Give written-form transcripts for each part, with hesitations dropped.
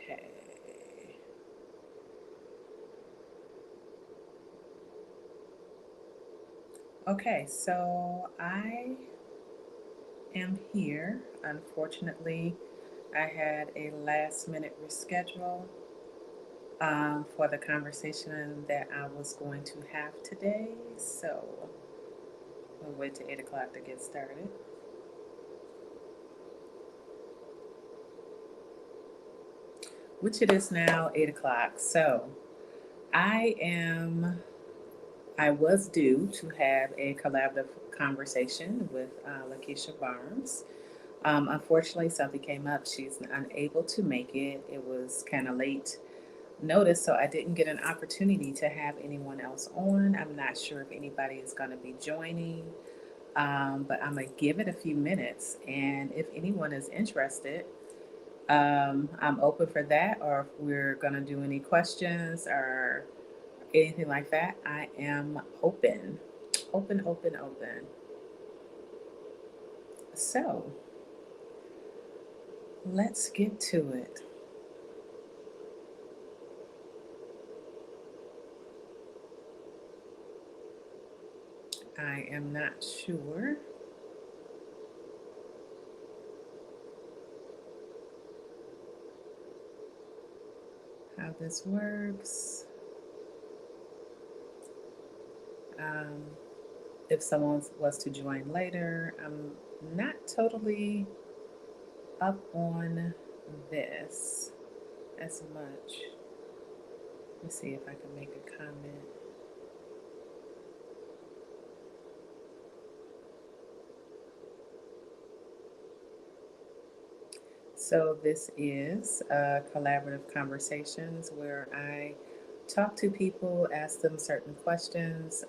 Okay. Okay, so I am here. Unfortunately, I had a last minute reschedule for the conversation that I was going to have today. So we'll wait till 8 o'clock to get started. Which it is now 8 o'clock. So I am, I was due to have a collaborative conversation with Lakeisha Barnes. Unfortunately, something came up. She's unable to make it. It was kind of late notice, so I didn't get an opportunity to have anyone else on. I'm not sure if anybody is going to be joining, but I'm going to give it a few minutes. And if anyone is interested, I'm open for that, or if we're going to do any questions or anything like that, I am open. Open, open, open. So let's get to it. I am not sure how this works. Um, if someone was to join later, I'm not totally up on this as much. Let's see if I can make a comment. So, this is collaborative conversations where I talk to people, ask them certain questions,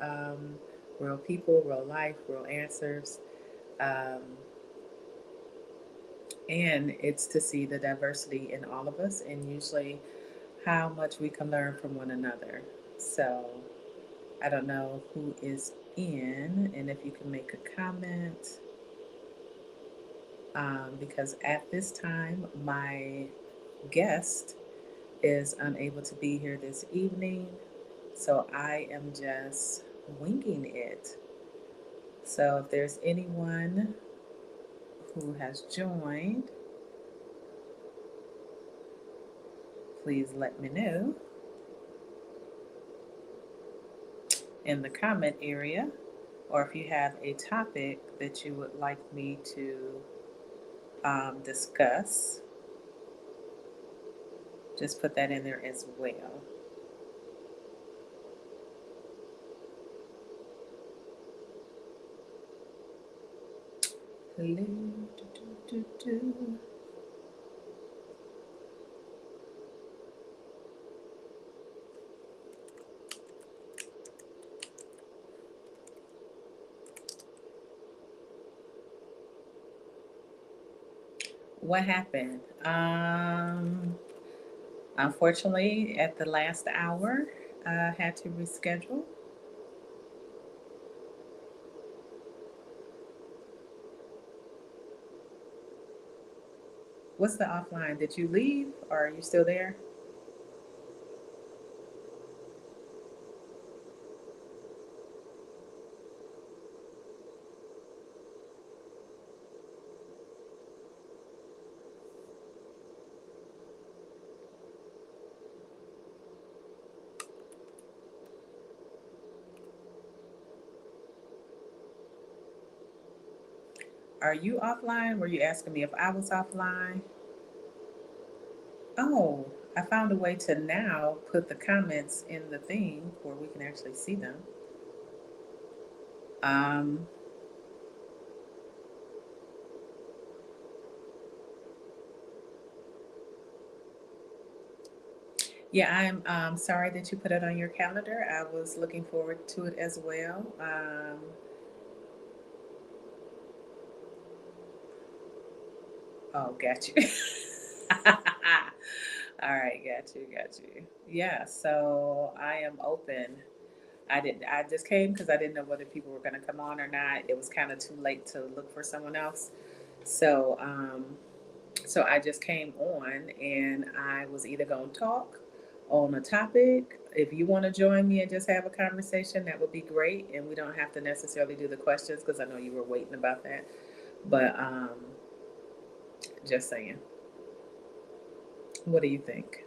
real people, real life, real answers. Um, and it's to see the diversity in all of us and usually how much we can learn from one another. So, I don't know who is in and if you can make a comment. Because at this time, my guest is unable to be here this evening. So I am just winging it. So if there's anyone who has joined, please let me know in the comment area. Or if you have a topic that you would like me to discuss, just put that in there as well. Hello. Do, do, do, do. What happened? Unfortunately, at the last hour, I had to reschedule. What's the offline? Did you leave or are you still there? Are you offline? Were you asking me if I was offline? Oh, I found a way to now put the comments in the thing where we can actually see them. Um, yeah, I'm sorry that you put it on your calendar. I was looking forward to it as well. Oh, got you. All right, got you, got you. Yeah, so I am open. I just came because I didn't know whether people were going to come on or not. It was kind of too late to look for someone else. So So I just came on and I was either going to talk on a topic. If you want to join me and just have a conversation, that would be great. And we don't have to necessarily do the questions because I know you were waiting about that. But just saying. What do you think?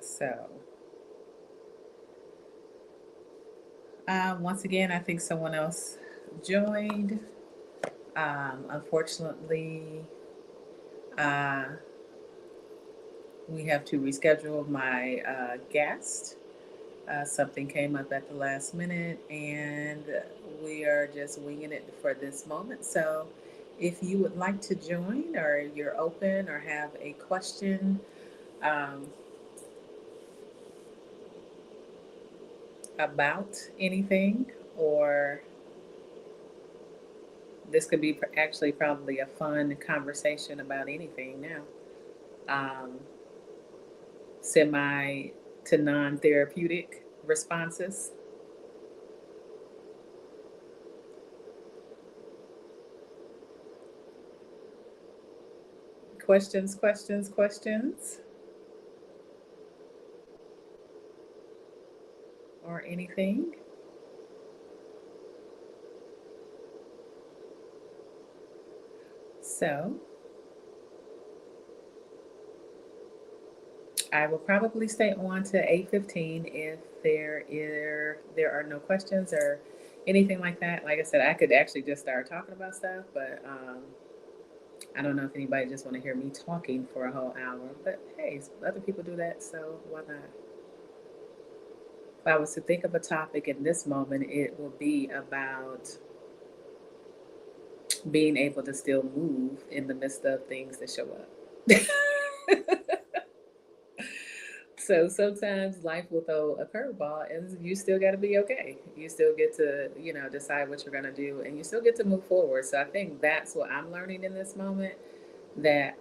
So, once again, I think someone else joined. Unfortunately, uh, we have to reschedule my guest. Something came up at the last minute, and we are just winging it for this moment. So, if you would like to join, or you're open, or have a question um, about anything, or this could be actually probably a fun conversation about anything now. Um, Semi to non therapeutic responses. Questions, questions, questions, or anything. So, I will probably stay on to 8:15 if there are no questions or anything like that. Like I said, I could actually just start talking about stuff, but I don't know if anybody just want to hear me talking for a whole hour. But hey, other people do that, so why not? If I was to think of a topic in this moment, it will be about being able to still move in the midst of things that show up. So sometimes life will throw a curveball and you still got to be okay. You still get to, decide what you're going to do and you still get to move forward. So I think that's what I'm learning in this moment that,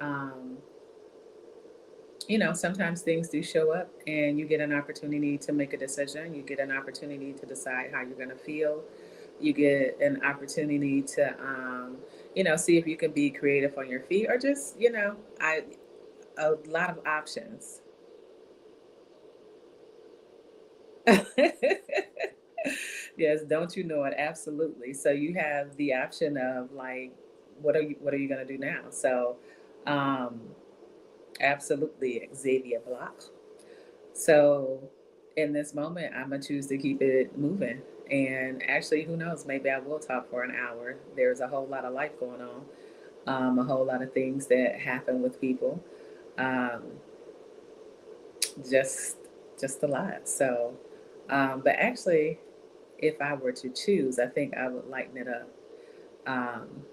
sometimes things do show up and you get an opportunity to make a decision. You get an opportunity to decide how you're going to feel. You get an opportunity to, see if you can be creative on your feet or just, a lot of options. Yes, don't you know it? Absolutely. So you have the option of like, what are you gonna do now? So, um, absolutely, Xavier Block. So, in this moment, I'm gonna choose to keep it moving. And actually, who knows? Maybe I will talk for an hour. There's a whole lot of life going on, a whole lot of things that happen with people. Um, just, just a lot. So, but actually, if I were to choose, I think I would lighten it up. Um,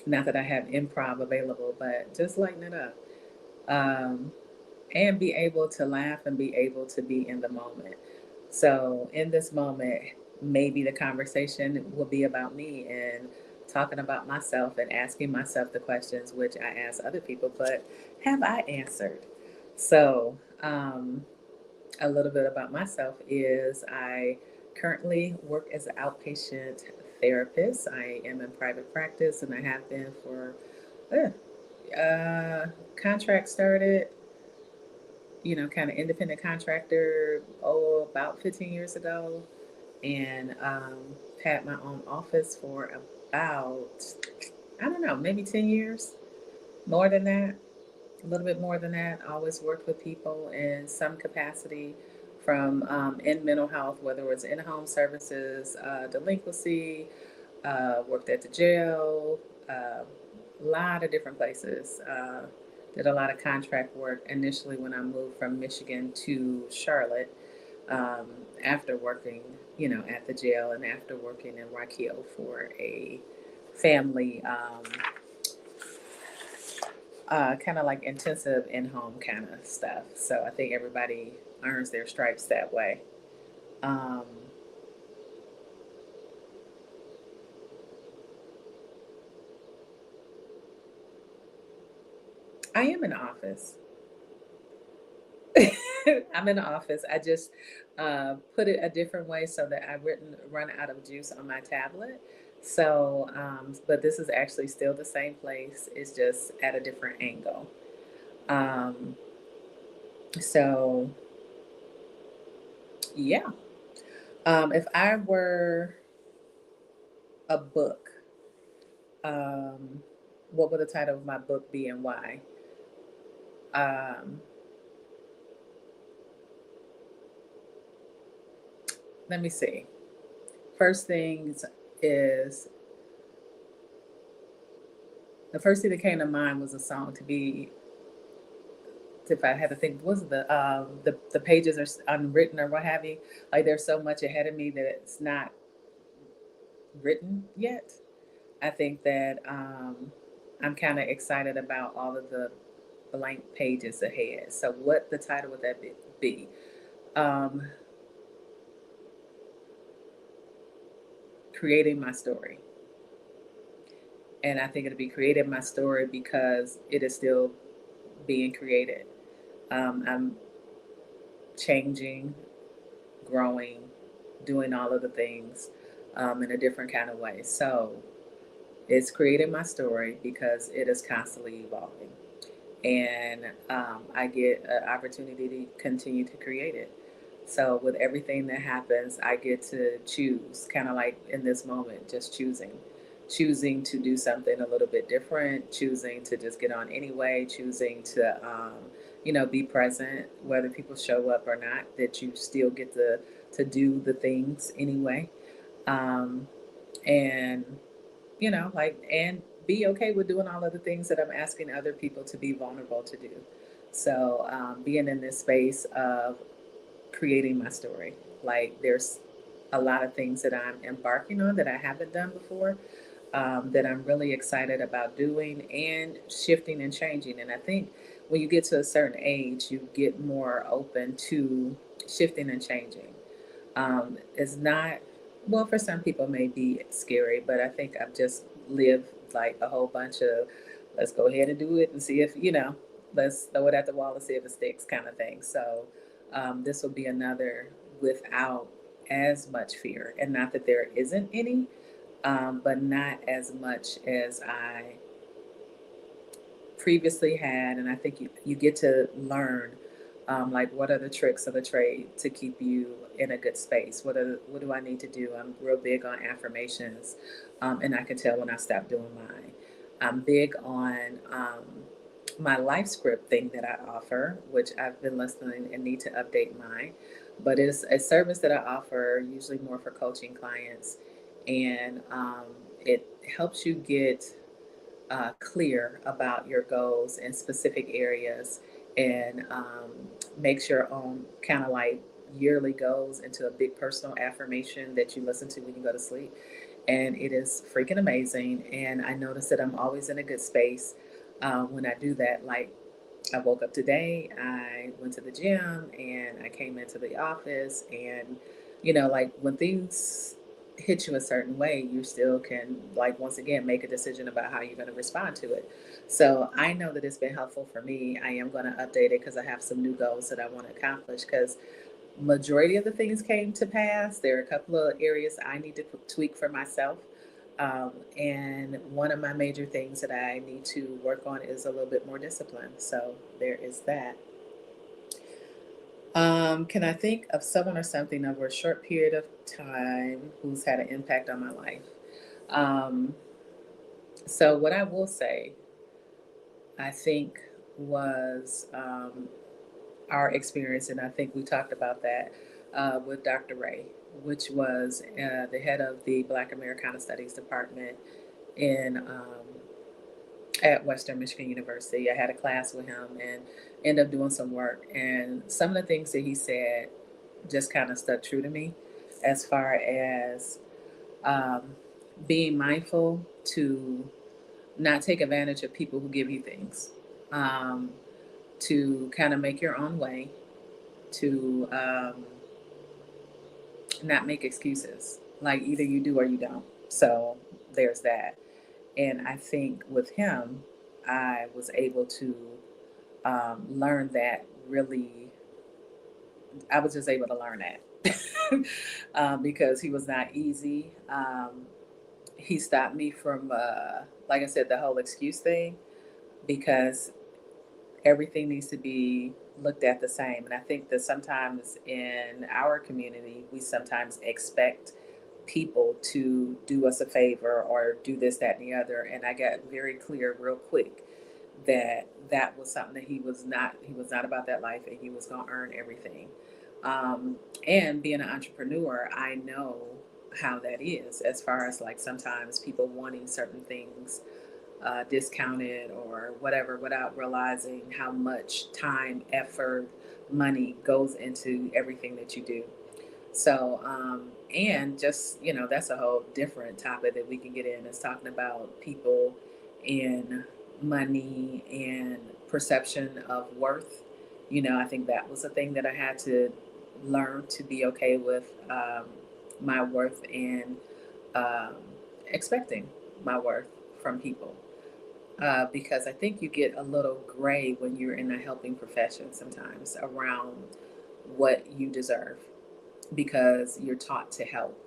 Not that I have improv available, but just lighten it up. Um, and be able to laugh and be able to be in the moment. So, in this moment, maybe the conversation will be about me and talking about myself and asking myself the questions which I ask other people, but have I answered? So, a little bit about myself is I currently work as an outpatient therapist. I am in private practice and I have been for contract started, kind of independent contractor, about 15 years ago, and had my own office for about, I don't know, maybe 10 years, more than that, a little bit more than that. I always worked with people in some capacity from in mental health, whether it was in home services, delinquency, worked at the jail, a lot of different places. Did a lot of contract work initially when I moved from Michigan to Charlotte um, after working, at the jail and after working in Rock Hill for a family kind of like intensive in-home kind of stuff. So I think everybody earns their stripes that way. Um, I am in the office. I'm in the office. I just put it a different way so that I wouldn't run out of juice on my tablet. So, but this is actually still the same place. It's just at a different angle. Um, so, yeah. If I were a book, um, what would the title of my book be and why? Um, Let me see. First things is the first thing that came to mind was a song to be. If I had to think, was the pages are unwritten or what have you? Like there's so much ahead of me that it's not written yet. I think that I'm kind of excited about all of the blank pages ahead. So, what the title would that be? Um, Creating my story. And I think it'll be creating my story because it is still being created. I'm changing, growing, doing all of the things in a different kind of way. So it's creating my story because it is constantly evolving. And I get an opportunity to continue to create it. So with everything that happens, I get to choose, kind of like in this moment, just choosing to do something a little bit different, choosing to just get on anyway, choosing to, be present, whether people show up or not, that you still get to do the things anyway. Um, and and be okay with doing all of the things that I'm asking other people to be vulnerable to do. So, being in this space of creating my story, like there's a lot of things that I'm embarking on that I haven't done before, that I'm really excited about doing and shifting and changing. And I think when you get to a certain age, you get more open to shifting and changing. It's not, well, for some people it may be scary, but I think I've just lived like a whole bunch of let's go ahead and do it and see if, let's throw it at the wall and see if it sticks kind of thing. So this will be another without as much fear. And not that there isn't any, but not as much as I previously had. And I think you get to learn like what are the tricks of the trade to keep you in a good space. What do I need to do? I'm real big on affirmations, and I can tell when I stop doing mine. I'm big on my life script thing that I offer, which I've been listening and need to update mine. But it's a service that I offer usually more for coaching clients, and it helps you get clear about your goals in specific areas and makes your own kind of like yearly goals into a big personal affirmation that you listen to when you go to sleep. And it is freaking amazing. And I notice that I'm always in a good space when I do that. Like I woke up today, I went to the gym and I came into the office and like when things hit you a certain way, you still can like once again make a decision about how you're going to respond to it. So I know that it's been helpful for me. I am going to update it because I have some new goals that I want to accomplish because majority of the things came to pass. There are a couple of areas I need to tweak for myself. And one of my major things that I need to work on is a little bit more discipline. So there is that. Can I think of someone or something over a short period of time who's had an impact on my life? Um, so what I will say, I think, was our experience, and I think we talked about that with Dr. Ray, which was the head of the Black Americana Studies Department in at Western Michigan University. I had a class with him and ended up doing some work, and some of the things that he said just kind of stuck true to me, as far as um, being mindful to not take advantage of people who give you things, um, to kind of make your own way, to not make excuses. Like either you do or you don't. So there's that. And I think with him, I was able to learn that really, I was just able to learn that because he was not easy. He stopped me from, like I said, the whole excuse thing, because everything needs to be looked at the same. And I think that sometimes in our community, we sometimes expect people to do us a favor or do this, that, and the other. And I got very clear real quick that that was something that he was not about that life, and he was going to earn everything. And being an entrepreneur, I know how that is, as far as like sometimes people wanting certain things discounted or whatever, without realizing how much time, effort, money goes into everything that you do. So, and just, that's a whole different topic that we can get in, is talking about people and money and perception of worth. I think that was a thing that I had to learn to be okay with, my worth, and um, expecting my worth from people. Because I think you get a little gray when you're in a helping profession sometimes around what you deserve, because you're taught to help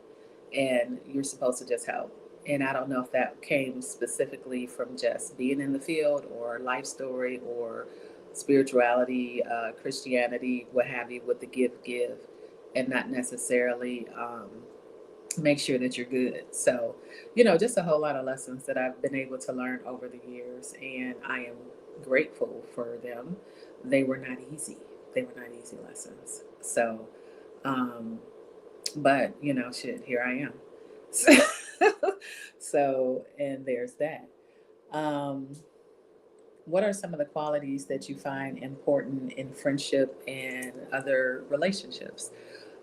and you're supposed to just help. And I don't know if that came specifically from just being in the field, or life story, or spirituality, Christianity, what have you, with the give, and not necessarily make sure that you're good. So, just a whole lot of lessons that I've been able to learn over the years, and I am grateful for them. They were not easy. They were not easy lessons. So, um, but shit, here I am. So, and there's that. Um, what are some of the qualities that you find important in friendship and other relationships?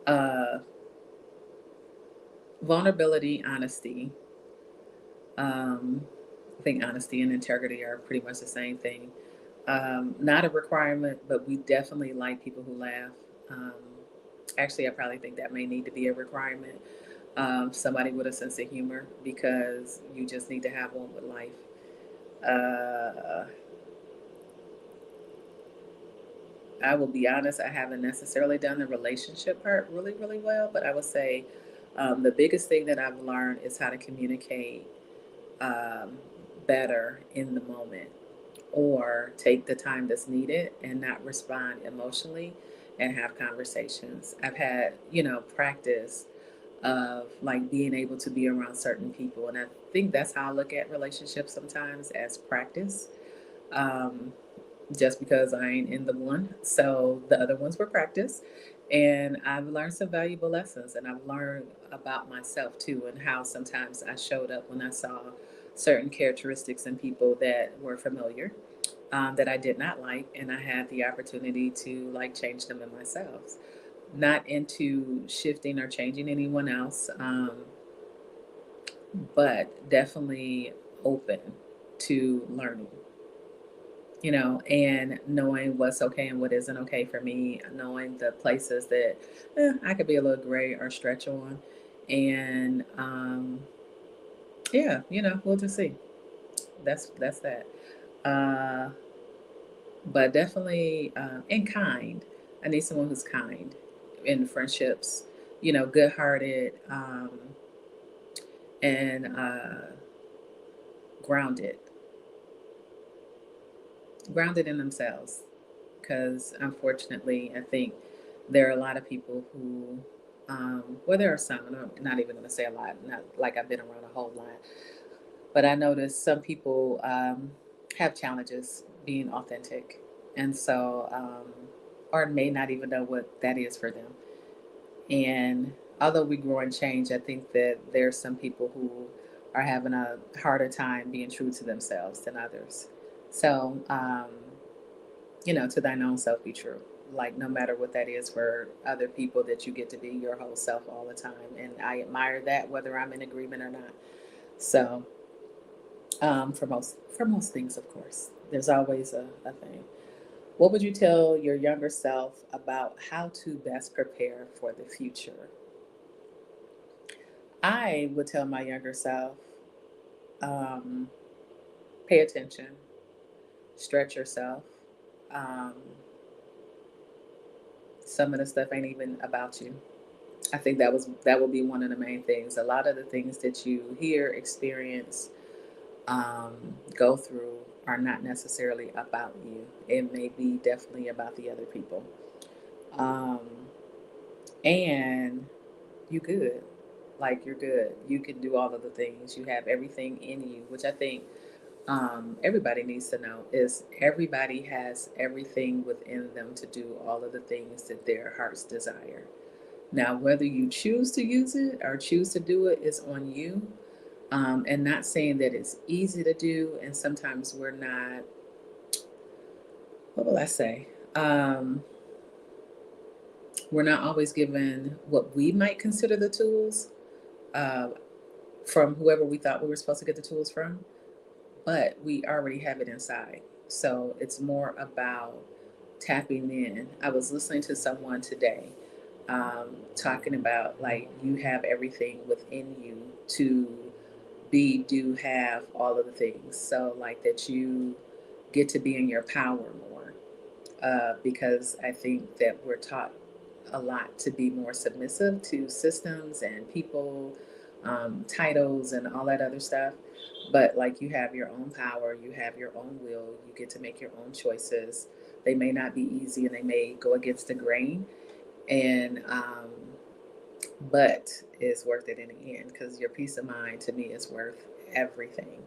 Uh, Vulnerability, honesty. I think honesty and integrity are pretty much the same thing. Not a requirement, but we definitely like people who laugh. Um, Actually, I probably think that may need to be a requirement. Somebody with a sense of humor, because you just need to have one with life. Uh, I will be honest, I haven't necessarily done the relationship part really, really well, but I would say the biggest thing that I've learned is how to communicate um, better in the moment, or take the time that's needed and not respond emotionally, and have conversations. I've had, practice of like being able to be around certain people. And I think that's how I look at relationships sometimes, as practice. Um, just because I ain't in the one. So the other ones were practice. And I've learned some valuable lessons, and I've learned about myself too, and how sometimes I showed up when I saw certain characteristics in people that were familiar, that I did not like, and I had the opportunity to like change them in myself. Not into shifting or changing anyone else, but definitely open to learning, and knowing what's okay and what isn't okay for me, knowing the places that I could be a little gray or stretch on. And yeah, we'll just see. That's that. Uh, but definitely, and kind. I need someone who's kind in friendships, good hearted, and grounded, grounded in themselves. Because unfortunately, I think there are a lot of people who, well, there are some, and I'm not even going to say a lot, not like I've been around a whole lot, but I noticed some people have challenges being authentic. And so, or may not even know what that is for them. And although we grow and change, I think that there are some people who are having a harder time being true to themselves than others. So, to thine own self be true. Like, no matter what that is for other people, that you get to be your whole self all the time. And I admire that, whether I'm in agreement or not. So, for most things, of course, there's always a thing. What would you tell your younger self about how to best prepare for the future? I would tell my younger self, um, pay attention, stretch yourself. Um, some of the stuff ain't even about you. I think that will be one of the main things. A lot of the things that you hear, experience, go through are not necessarily about you. It may be definitely about the other people. Um, and you good. Like you're good. You can do all of the things. You have everything in you, which I think everybody needs to know is everybody has everything within them to do all of the things that their hearts desire. Now, whether you choose to use it or choose to do it is on you. And not saying that it's easy to do, and sometimes we're not, what will I say? We're not always given what we might consider the tools uh, from whoever we thought we were supposed to get the tools from, but we already have it inside. So it's more about tapping in. I was listening to someone today talking about like you have everything within you to be, do, have all of the things. So, like that you get to be in your power more because I think that we're taught a lot to be more submissive to systems and people, titles, and all that other stuff. But like you have your own power, you have your own will, you get to make your own choices. They may not be easy and they may go against the grain, and but it's worth it in the end because your peace of mind to me is worth everything.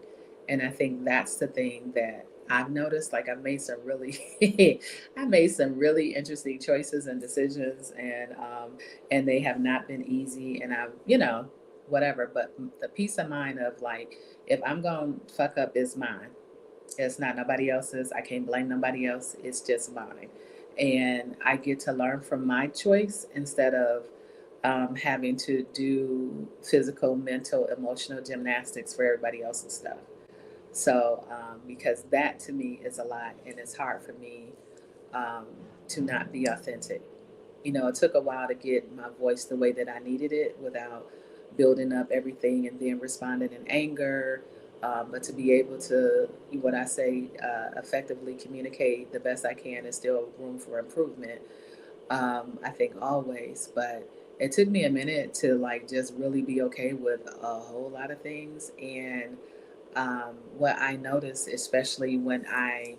And I think that's the thing that I've noticed. Like I've made some really, I made some really interesting choices and decisions, and they have not been easy. And I've, whatever. But the peace of mind of like, if I'm gonna fuck up, it's mine. It's not nobody else's. I can't blame nobody else. It's just mine. And I get to learn from my choice instead of having to do physical, mental, emotional gymnastics for everybody else's stuff. So, because that to me is a lot, and it's hard for me um, to not be authentic. It took a while to get my voice the way that I needed it without building up everything and then responding in anger. But to be able to, what I say, effectively communicate the best I can, is still room for improvement. I think always, but it took me a minute to like just really be okay with a whole lot of things. And what I noticed, especially when I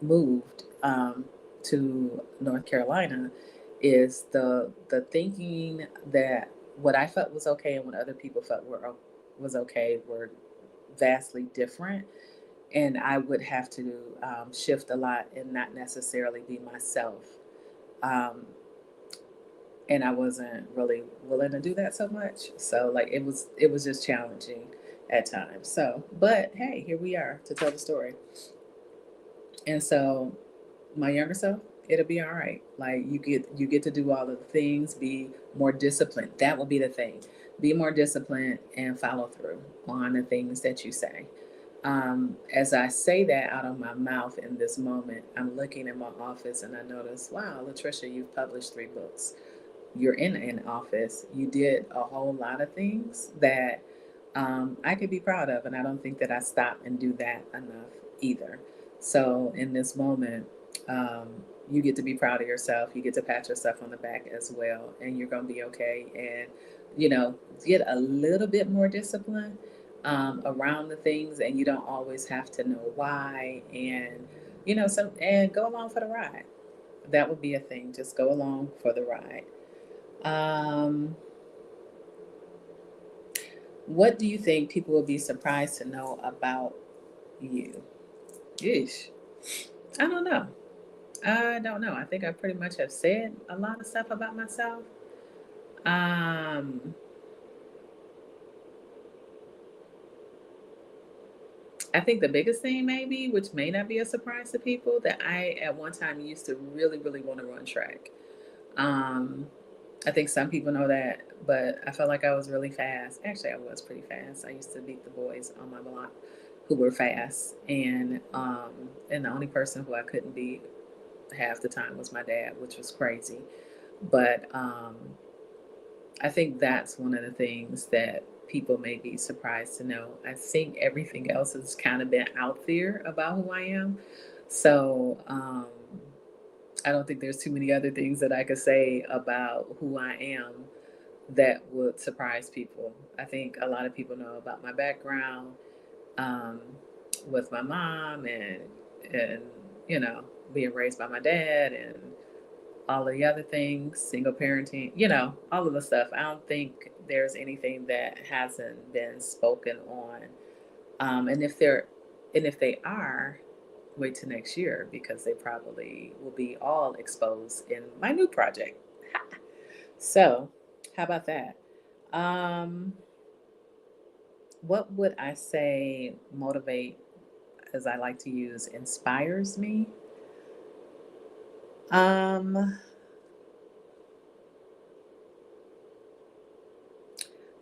moved to North Carolina, is the thinking that what I felt was okay and what other people felt was okay were vastly different, and I would have to shift a lot and not necessarily be myself. Um, and I wasn't really willing to do that so much. So like it was just challenging at times. So, but hey, here we are to tell the story. And so my younger self, it'll be all right. Like you get to do all of the things, be more disciplined. That will be the thing. Be more disciplined and follow through on the things that you say. As I say that out of my mouth in this moment, I'm looking in my office and I notice, wow, Latricia, you've published 3 books. You're in an office. You did a whole lot of things that I could be proud of, and I don't think that I stop and do that enough either. So in this moment, um, you get to be proud of yourself. You get to pat yourself on the back as well, and you're going to be okay. And get a little bit more discipline around the things, and you don't always have to know why. And and go along for the ride. That would be a thing. Just go along for the ride. Um, what do you think people will be surprised to know about you? Yeesh. I don't know. I don't know. I think I pretty much have said a lot of stuff about myself. Um, I think the biggest thing, maybe, which may not be a surprise to people, that I at one time used to really, really want to run track. Um, I think some people know that, but I felt like I was really fast. Actually, I was pretty fast. I used to beat the boys on my block who were fast, and the only person who I couldn't beat half the time was my dad, which was crazy. But I think that's one of the things that people may be surprised to know. I think everything else has kind of been out there about who I am. So I don't think there's too many other things that I could say about who I am that would surprise people. I think a lot of people know about my background um, with my mom and you know being raised by my dad and all of the other things, single parenting, all of the stuff. I don't think there's anything that hasn't been spoken on. And if they are, wait till next year because they probably will be all exposed in my new project. So, how about that? Um, what would I say motivate, as I like to use, inspires me? Um,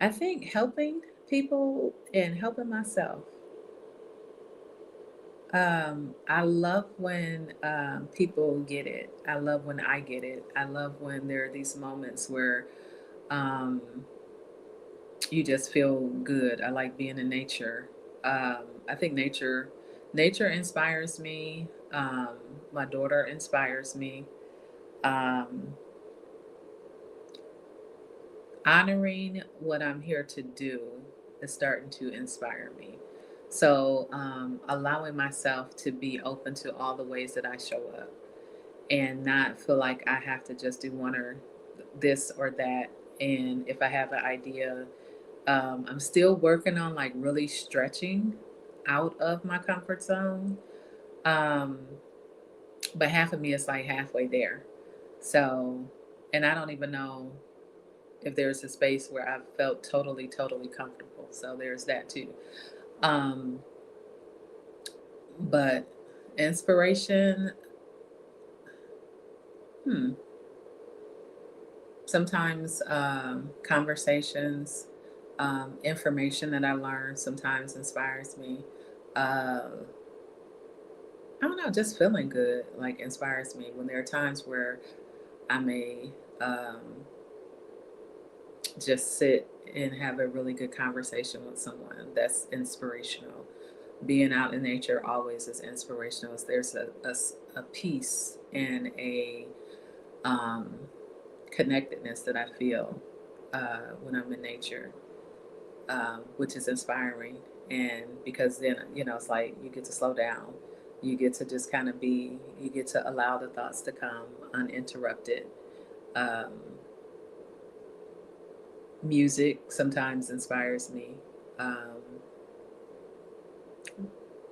I think helping people and helping myself. I love when people get it. I love when I get it. I love when there are these moments where um, you just feel good. I like being in nature. I think nature inspires me. My daughter inspires me. Um, Honoring what I'm here to do is starting to inspire me. So, allowing myself to be open to all the ways that I show up and not feel like I have to just do one or this or that. And if I have an idea, I'm still working on like really stretching out of my comfort zone. Um, but half of me is like halfway there. So, and I don't even know if there's a space where I've felt totally, totally comfortable. So there's that too. Um, but inspiration, hmm, sometimes conversations, information that I learn sometimes inspires me. Uh, I don't know, just feeling good like inspires me when there are times where I may just sit and have a really good conversation with someone that's inspirational. Being out in nature always is inspirational. There's a peace and a um, connectedness that I feel when I'm in nature, which is inspiring. And because then, it's like you get to slow down. You get to just kind of you get to allow the thoughts to come uninterrupted. Um, Music sometimes inspires me. Um,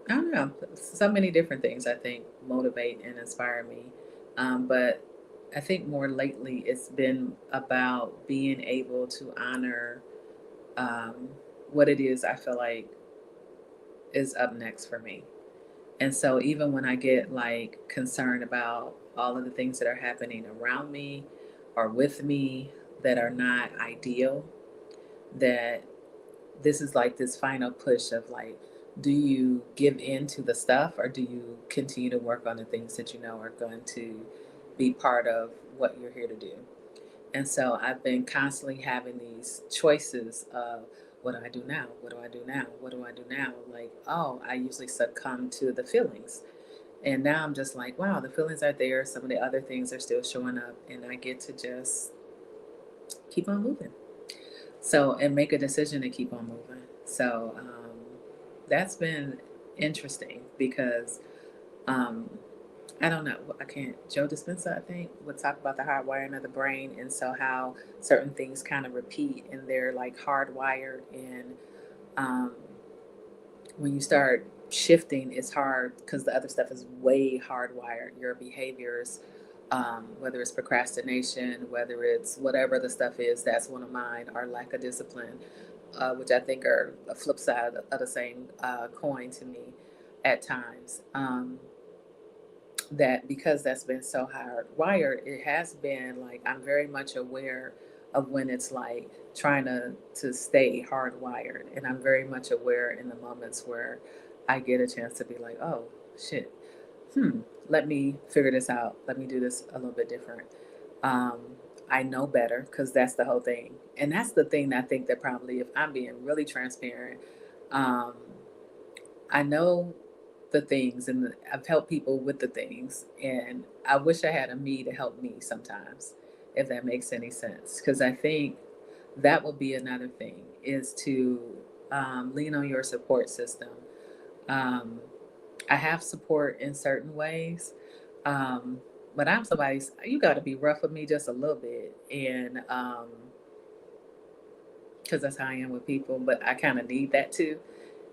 I don't know. So many different things I think motivate and inspire me. But I think more lately it's been about being able to honor um, what it is I feel like is up next for me. And so even when I get like concerned about all of the things that are happening around me or with me that are not ideal, that this is like this final push of like, do you give in to the stuff or do you continue to work on the things that you know are going to be part of what you're here to do? And so I've been constantly having these choices of what do I do now? What do I do now? What do I do now? Like, oh, I usually succumb to the feelings. And now I'm just like, wow, the feelings are there. Some of the other things are still showing up. And I get to just keep on moving. So, and make a decision to keep on moving. So, that's been interesting because um, I don't know. I can't. Joe Dispenza, I think, would talk about the hardwiring of the brain, and so how certain things kind of repeat, and they're like hardwired. And um, when you start shifting, it's hard because the other stuff is way hardwired. Your behaviors, whether it's procrastination, whether it's whatever the stuff is, that's one of mine, or lack of discipline, which I think are a flip side of the same coin to me at times. That because that's been so hardwired, it has been like I'm very much aware of when it's like trying to stay hardwired, and I'm very much aware in the moments where I get a chance to be like, oh shit, let me figure this out. Let me do this a little bit different. Um, I know better because that's the whole thing. And that's the thing that I think that probably, if I'm being really transparent, um, I know the things and I've helped people with the things. And I wish I had a me to help me sometimes, if that makes any sense. Because I think that would be another thing is to lean on your support system. Um, I have support in certain ways. Um, but I'm somebody's, you got to be rough with me just a little bit. And, because that's how I am with people, but I kind of need that too.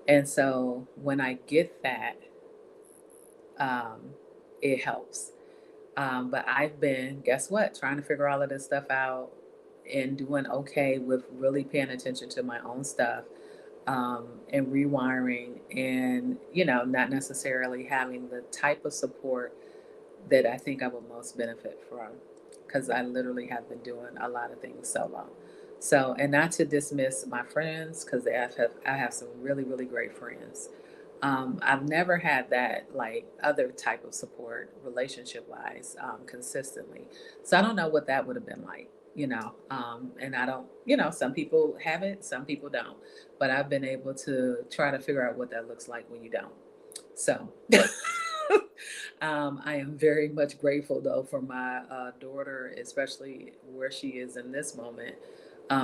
And so when I get that, um, it helps. But I've been, guess what, trying to figure all of this stuff out and doing okay with really paying attention to my own stuff, and rewiring and, not necessarily having the type of support that I think I would most benefit from because I literally have been doing a lot of things solo. So, and not to dismiss my friends because I have some really, really great friends. I've never had that like other type of support relationship wise, consistently. So I don't know what that would have been like, and I don't, some people have it, some people don't, but I've been able to try to figure out what that looks like when you don't. So, I am very much grateful though for my daughter, especially where she is in this moment,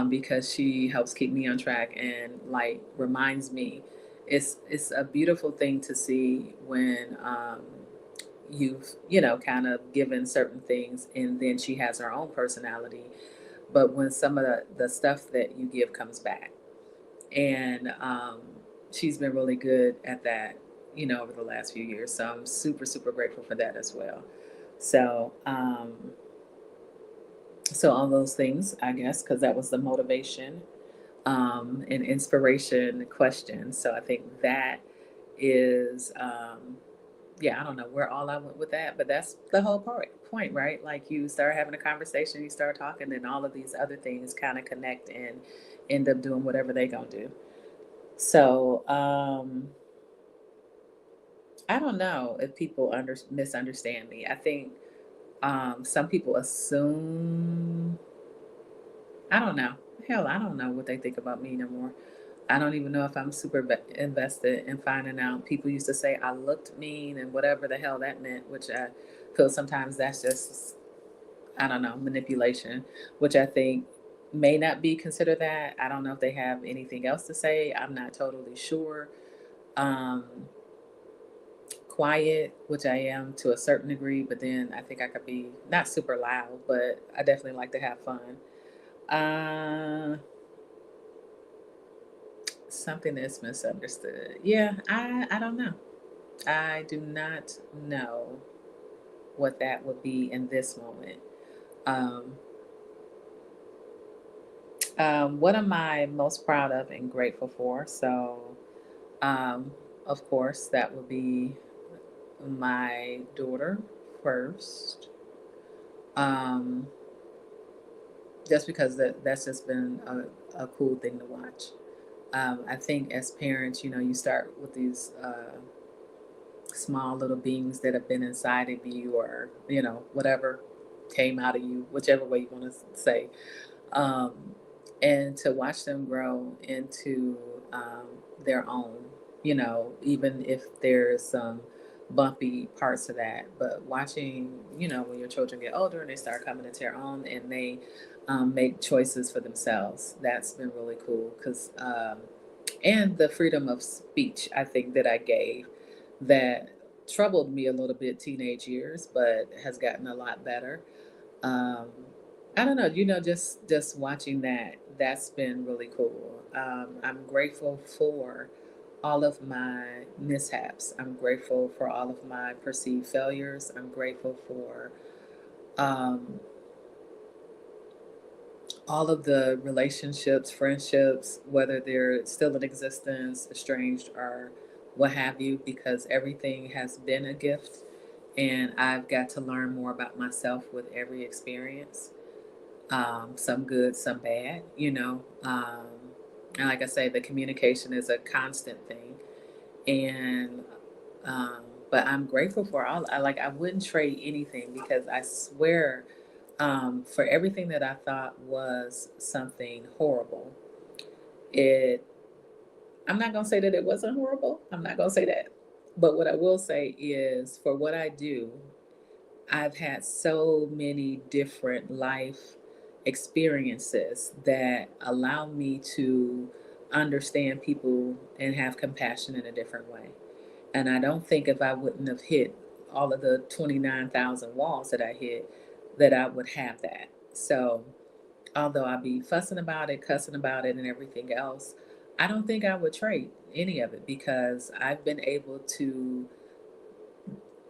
because she helps keep me on track and like reminds me. It's a beautiful thing to see when you've kind of given certain things, and then she has her own personality. But when some of the stuff that you give comes back, and she's been really good at that, over the last few years. So I'm super, super grateful for that as well. So, so all those things, I guess, because that was the motivation, and inspiration question. So I think that is, yeah, I don't know where all I went with that, but that's the whole point, right? Like you start having a conversation, you start talking, and all of these other things kind of connect and end up doing whatever they gonna do. So, I don't know if people misunderstand me. I think some people assume, I don't know. Hell, I don't know what they think about me no more. I don't even know if I'm super invested in finding out. People used to say I looked mean and whatever the hell that meant, which I feel sometimes that's just, I don't know, manipulation, which I think may not be considered that. I don't know if they have anything else to say. I'm not totally sure. Um, Quiet, which I am to a certain degree, but then I think I could be not super loud, but I definitely like to have fun. Uh, Something that's misunderstood. Yeah, I don't know. I do not know what that would be in this moment. Um, what am I most proud of and grateful for? So, um, of course, that would be my daughter first. Um, just because that's just been a cool thing to watch. I think as parents, you start with these small little beings that have been inside of you, or whatever came out of you, whichever way you want to say, um, and to watch them grow into their own. Even if there's some bumpy parts of that, but watching, when your children get older and they start coming into their own and they make choices for themselves, that's been really cool. Because and the freedom of speech, I think that I gave, that troubled me a little bit teenage years, but has gotten a lot better. um, I don't know, just watching that, that's been really cool. I'm grateful for all of my mishaps. I'm grateful for all of my perceived failures. I'm grateful for um, all of the relationships, friendships, whether they're still in existence, estranged, or what have you, because everything has been a gift. And I've got to learn more about myself with every experience, some good, some bad, and like I say, the communication is a constant thing. And, um, but I'm grateful for all, I wouldn't trade anything because I swear For everything that I thought was something horrible, it I'm not gonna say that it wasn't horrible. I'm not gonna say that. But what I will say is for what I do, I've had so many different life experiences that allow me to understand people and have compassion in a different way. And I don't think if I wouldn't have hit all of the 29,000 walls that I hit, that I would have that. So, although I'd be fussing about it, cussing about it, and everything else, I don't think I would trade any of it because I've been able to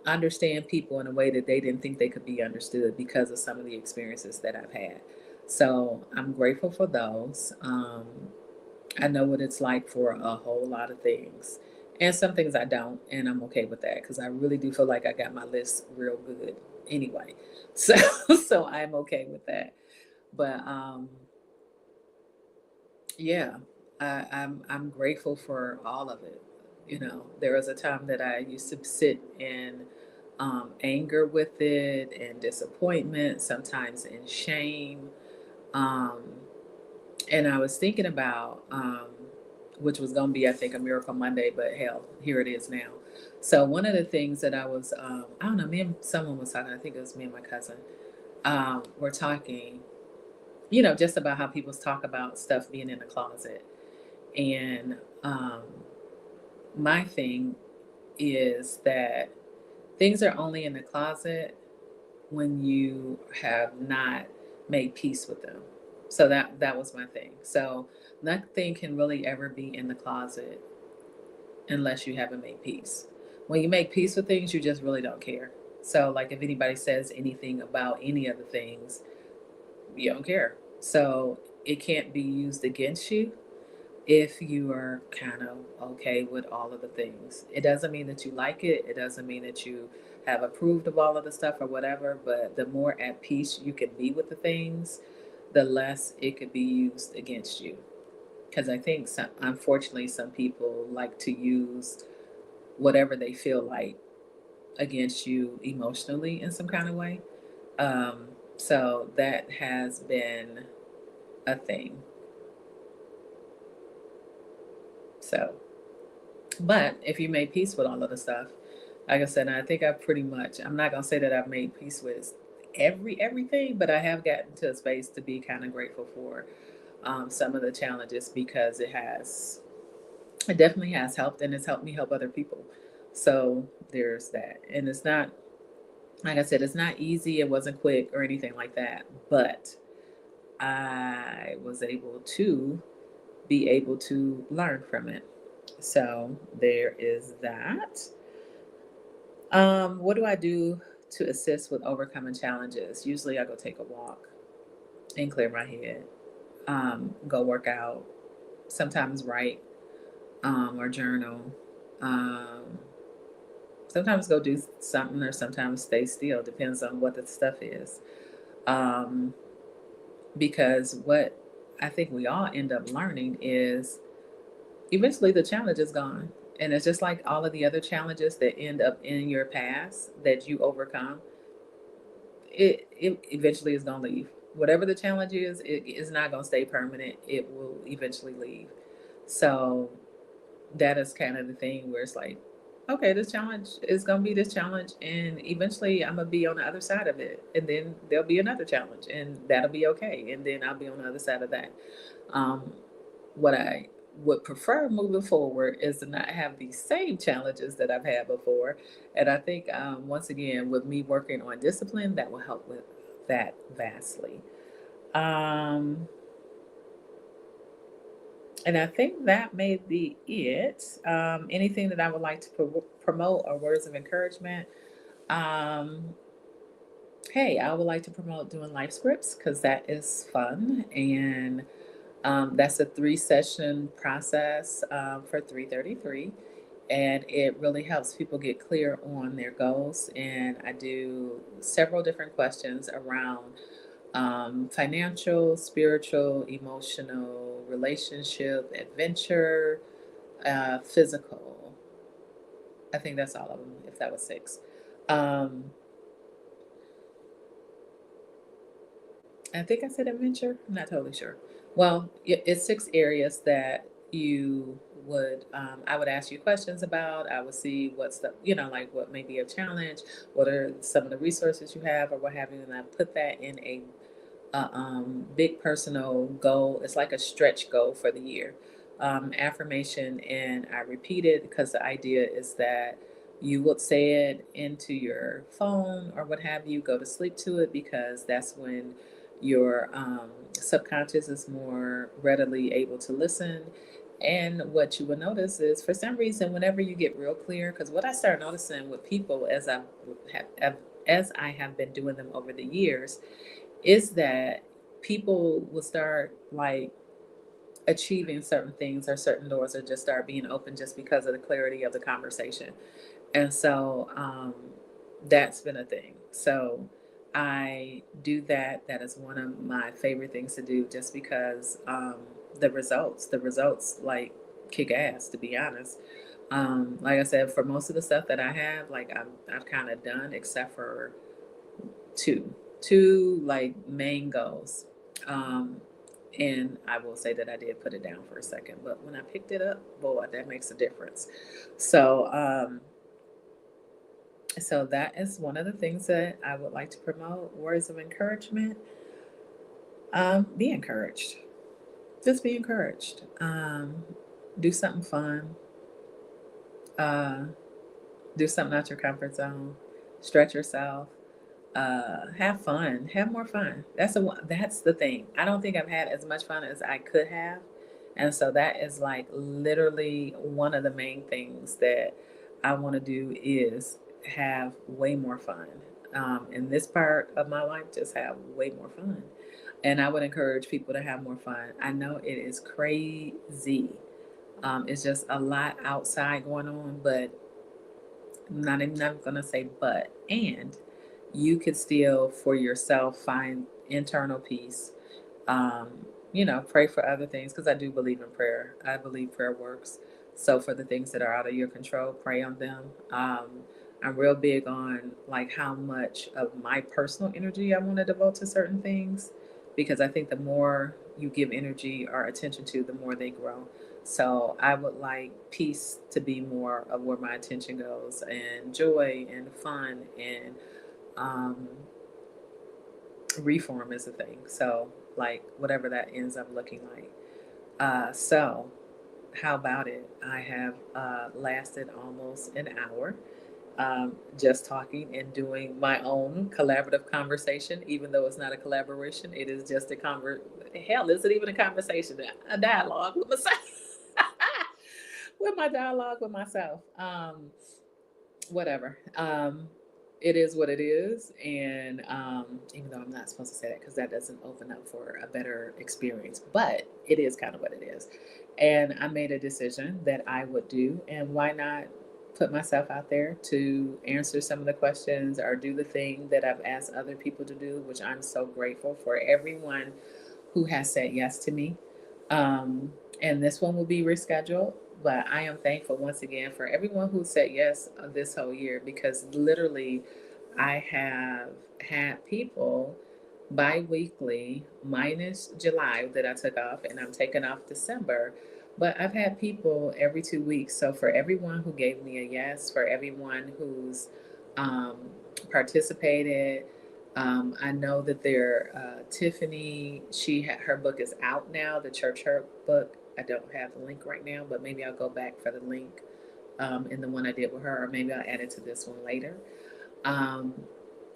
understand people in a way that they didn't think they could be understood because of some of the experiences that I've had. So I'm grateful for those. I know what it's like for a whole lot of things. And some things I don't, and I'm okay with that because I really do feel like I got my list real good anyway. So so I'm okay with that. But yeah, I'm grateful for all of it. You know, there was a time that I used to sit in anger with it and disappointment, sometimes in shame. Um, and I was thinking about, which was going to be, I think, a Miracle Monday, but hell, here it is now. So one of the things that I was, I don't know, me and someone was talking. I think it was me and my cousin. Were talking, just about how people talk about stuff being in the closet. And my thing is that things are only in the closet when you have not made peace with them. So that was my thing. So nothing can really ever be in the closet unless you haven't made peace. When you make peace with things, you just really don't care. So like if anybody says anything about any of the things, you don't care. So it can't be used against you if you are kind of okay with all of the things. It doesn't mean that you like it. It doesn't mean that you have approved of all of the stuff or whatever, but the more at peace you can be with the things, the less it could be used against you. Because I think, unfortunately, some people like to use whatever they feel like against you emotionally in some kind of way. Um, so that has been a thing. So but if you made peace with all of the stuff, like I said, I think I pretty much, I'm not gonna say that I've made peace with everything, but I have gotten to a space to be kind of grateful for some of the challenges because it definitely has helped and it's helped me help other people. So there's that. And it's not, like I said, it's not easy. It wasn't quick or anything like that, but I was able to be able to learn from it. So there is that. What do I do to assist with overcoming challenges? Usually I go take a walk and clear my head, go work out, sometimes write or journal, um, sometimes go do something or sometimes stay still, depends on what the stuff is. Um, because what I think we all end up learning is eventually the challenge is gone. And it's just like all of the other challenges that end up in your past that you overcome, it eventually is going to leave. Whatever the challenge is, it is not going to stay permanent. It will eventually leave. So that is kind of the thing where it's like, okay, this challenge is going to be this challenge, and eventually I'm going to be on the other side of it, and then there'll be another challenge, and that'll be okay, and then I'll be on the other side of that. Um, what I would prefer moving forward is to not have these same challenges that I've had before. And I think, once again, with me working on discipline, that will help with that vastly. Um, and I think that may be it. Anything that I would like to promote or words of encouragement? Um, hey, I would like to promote doing life scripts because that is fun. And that's a 3 session process for 333. And it really helps people get clear on their goals. And I do several different questions around financial, spiritual, emotional, relationship, adventure, physical. I think that's all of them, if that was 6. Um, I think I said adventure. I'm not totally sure. Well, it's 6 areas that you would, I would ask you questions about. I would see what's the, like what may be a challenge, what are some of the resources you have, or what have you. And I put that in a big personal goal. It's like a stretch goal for the year. Affirmation, and I repeat it because the idea is that you would say it into your phone or what have you, go to sleep to it, because that's when your subconscious is more readily able to listen. And what you will notice is, for some reason, whenever you get real clear, because what I start noticing with people as I have been doing them over the years, is that people will start like achieving certain things, or certain doors, or just start being open just because of the clarity of the conversation. And so that's been a thing. So I do that. That is one of my favorite things to do, just because the results like kick ass, to be honest. Like I said, for most of the stuff that I have, like I've kind of done, except for two like main goals. Um, and I will say that I did put it down for a second, but when I picked it up, boy, that makes a difference. So, so that is one of the things that I would like to promote. Words of encouragement. Be encouraged. Just be encouraged. Do something fun. Uh, do something out your comfort zone. Stretch yourself. Have fun. Have more fun. That's the thing. I don't think I've had as much fun as I could have, and so that is like literally one of the main things that I want to do, is have way more fun. In this part of my life, just have way more fun. And I would encourage people to have more fun. I know it is crazy. It's just a lot outside going on, but I'm not gonna say but, and you could still for yourself find internal peace. Pray for other things, because I do believe in prayer. I believe prayer works. So for the things that are out of your control, pray on them. I'm real big on like how much of my personal energy I want to devote to certain things, because I think the more you give energy or attention to, the more they grow. So I would like peace to be more of where my attention goes, and joy and fun, and um, reform is a thing. So, like, whatever that ends up looking like. So, how about it? I have lasted almost an hour, just talking and doing my own collaborative conversation, even though it's not a collaboration. It is just a hell, is it even a conversation? A dialogue with myself. With my dialogue with myself. Whatever. It is what it is, and even though I'm not supposed to say that, because that doesn't open up for a better experience, but it is kind of what it is. And I made a decision that I would do, and why not put myself out there to answer some of the questions, or do the thing that I've asked other people to do, which I'm so grateful for everyone who has said yes to me. Um, and this one will be rescheduled, but I am thankful once again for everyone who said yes this whole year, because literally I have had people bi-weekly, minus July that I took off, and I'm taking off December. But I've had people every 2 weeks. So for everyone who gave me a yes, for everyone who's um, participated, I know that Tiffany, her book is out now, the Church Hurt book. I don't have the link right now, but maybe I'll go back for the link in the one I did with her, or maybe I'll add it to this one later. Um,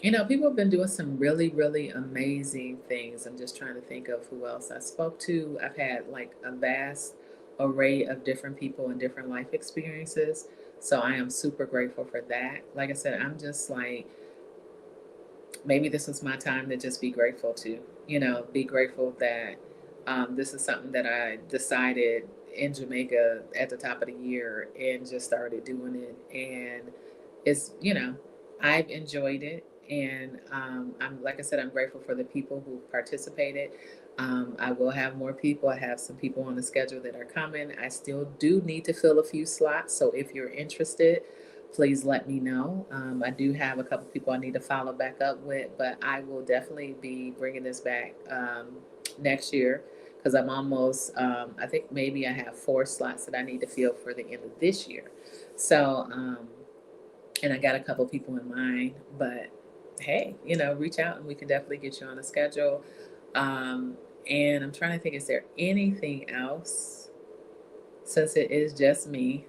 People have been doing some really, really amazing things. I'm just trying to think of who else I spoke to. I've had like a vast array of different people and different life experiences. So I am super grateful for that. Like I said, I'm just like, maybe this was my time to just be grateful to, be grateful that this is something that I decided in Jamaica at the top of the year, and just started doing it. And I've enjoyed it. And I'm, like I said, I'm grateful for the people who participated. I will have more people. I have some people on the schedule that are coming. I still do need to fill a few slots. So if you're interested, please let me know. I do have a couple people I need to follow back up with, but I will definitely be bringing this back next year because I'm almost, I think maybe I have 4 slots that I need to fill for the end of this year. So, and I got a couple people in mind, but hey, reach out and we can definitely get you on a schedule. Um, and I'm trying to think, is there anything else since it is just me?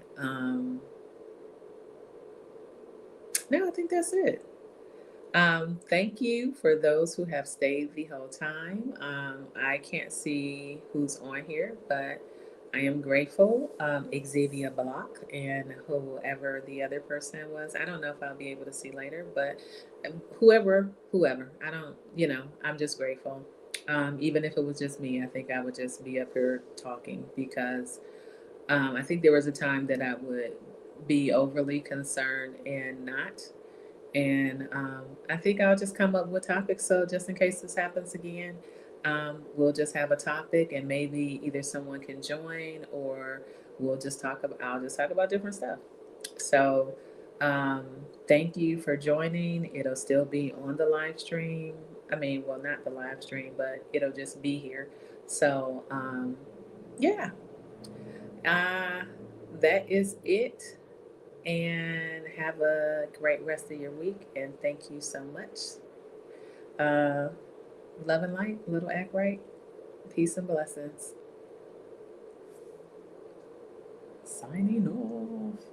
No, I think that's it. Thank you for those who have stayed the whole time. I can't see who's on here, but I am grateful. Xavier Block and whoever the other person was. I don't know if I'll be able to see later, but whoever. I don't, I'm just grateful. Even if it was just me, I think I would just be up here talking because I think there was a time that I would be overly concerned and not. And I think I'll just come up with topics. So just in case this happens again, we'll just have a topic and maybe either someone can join or I'll just talk about different stuff. So um, thank you for joining. It'll still be on the live stream. I mean, well, not the live stream, but it'll just be here. So yeah, uh, that is it, and have a great rest of your week. And thank you so much. Uh, love and light, little act right. Peace and blessings. Signing off.